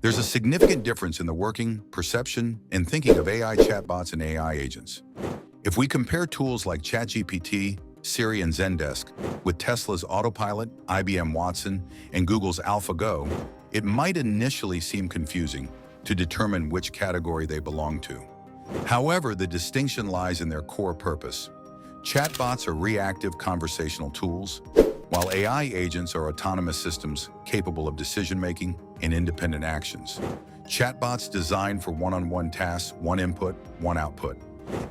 There's a significant difference in the working, perception, and thinking of AI chatbots and AI agents. If we compare tools like ChatGPT, Siri, and Zendesk with Tesla's Autopilot, IBM Watson, and Google's AlphaGo, it might initially seem confusing to determine which category they belong to. However, the distinction lies in their core purpose. Chatbots are reactive conversational tools, while AI agents are autonomous systems capable of decision-making and independent actions. Chatbots designed for one-on-one tasks, one input, one output.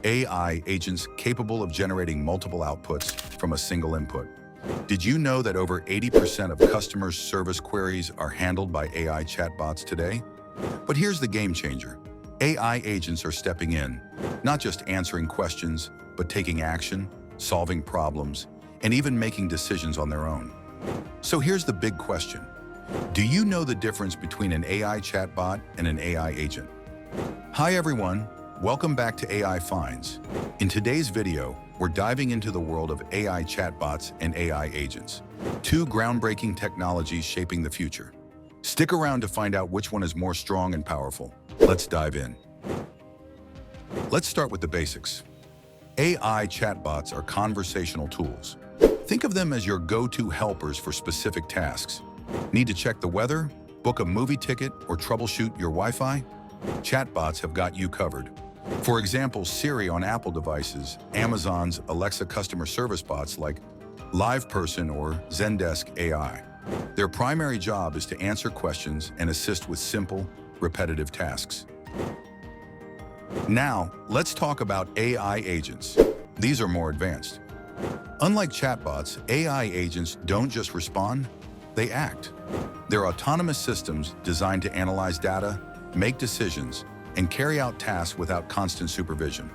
AI agents capable of generating multiple outputs from a single input. Did you know that over 80% of customer service queries are handled by AI chatbots today? But here's the game changer. AI agents are stepping in, not just answering questions, but taking action, solving problems, and even making decisions on their own. So here's the big question. Do you know the difference between an AI chatbot and an AI agent? Hi everyone, welcome back to AI Finds. In today's video, we're diving into the world of AI chatbots and AI agents, two groundbreaking technologies shaping the future. Stick around to find out which one is more strong and powerful. Let's dive in. Let's start with the basics. AI chatbots are conversational tools. Think of them as your go-to helpers for specific tasks. Need to check the weather, book a movie ticket, or troubleshoot your Wi-Fi? Chatbots have got you covered. For example, Siri on Apple devices, Amazon's Alexa customer service bots like LivePerson or Zendesk AI. Their primary job is to answer questions and assist with simple, repetitive tasks. Now, let's talk about AI agents. These are more advanced. Unlike chatbots, AI agents don't just respond, they act. They're autonomous systems designed to analyze data, make decisions, and carry out tasks without constant supervision.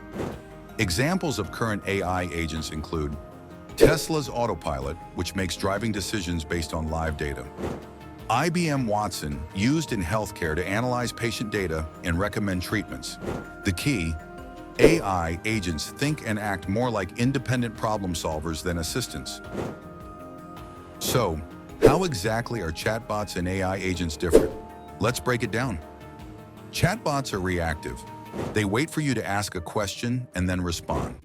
Examples of current AI agents include Tesla's Autopilot, which makes driving decisions based on live data. IBM Watson, used in healthcare to analyze patient data and recommend treatments. The key, AI agents think and act more like independent problem solvers than assistants. So, how exactly are chatbots and AI agents different? Let's break it down. Chatbots are reactive. They wait for you to ask a question and then respond.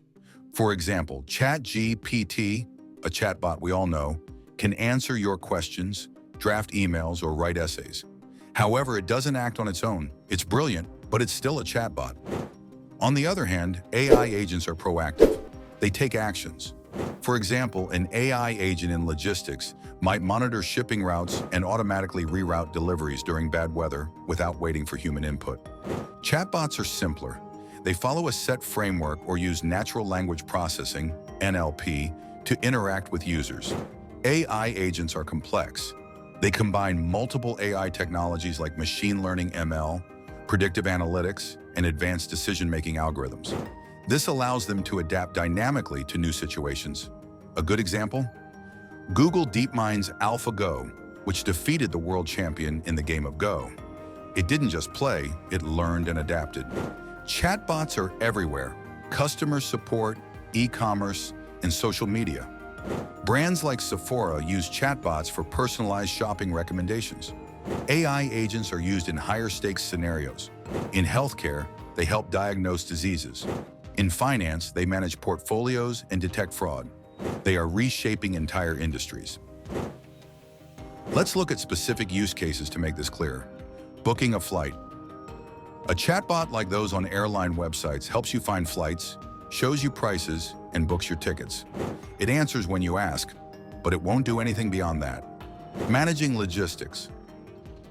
For example, ChatGPT, a chatbot we all know, can answer your questions, draft emails, or write essays. However, it doesn't act on its own. It's brilliant, but it's still a chatbot. On the other hand, AI agents are proactive. They take actions. For example, an AI agent in logistics might monitor shipping routes and automatically reroute deliveries during bad weather without waiting for human input. Chatbots are simpler. They follow a set framework or use natural language processing, NLP, to interact with users. AI agents are complex. They combine multiple AI technologies like machine learning ML, predictive analytics, and advanced decision-making algorithms. This allows them to adapt dynamically to new situations. A good example? Google DeepMind's AlphaGo, which defeated the world champion in the game of Go. It didn't just play, it learned and adapted. Chatbots are everywhere: customer support, e-commerce, and social media. Brands like Sephora use chatbots for personalized shopping recommendations. AI agents are used in higher-stakes scenarios. In healthcare, they help diagnose diseases. In finance, they manage portfolios and detect fraud. They are reshaping entire industries. Let's look at specific use cases to make this clear. Booking a flight. A chatbot like those on airline websites helps you find flights, shows you prices, and books your tickets. It answers when you ask, but it won't do anything beyond that. Managing logistics.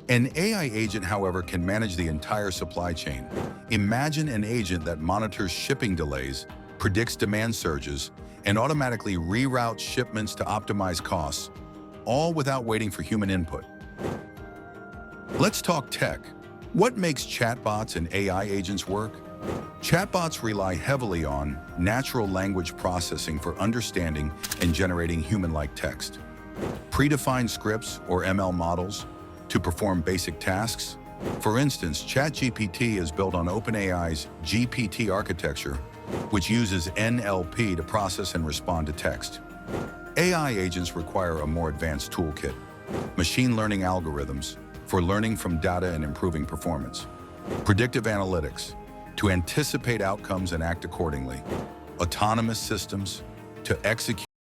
An AI agent, however, can manage the entire supply chain. Imagine an agent that monitors shipping delays, predicts demand surges, and automatically reroutes shipments to optimize costs, all without waiting for human input. Let's talk tech. What makes chatbots and AI agents work? Chatbots rely heavily on natural language processing for understanding and generating human-like text. Predefined scripts or ML models to perform basic tasks. For instance, ChatGPT is built on OpenAI's GPT architecture, which uses NLP to process and respond to text. AI agents require a more advanced toolkit, machine learning algorithms, for learning from data and improving performance. Predictive analytics, to anticipate outcomes and act accordingly. Autonomous systems, to execute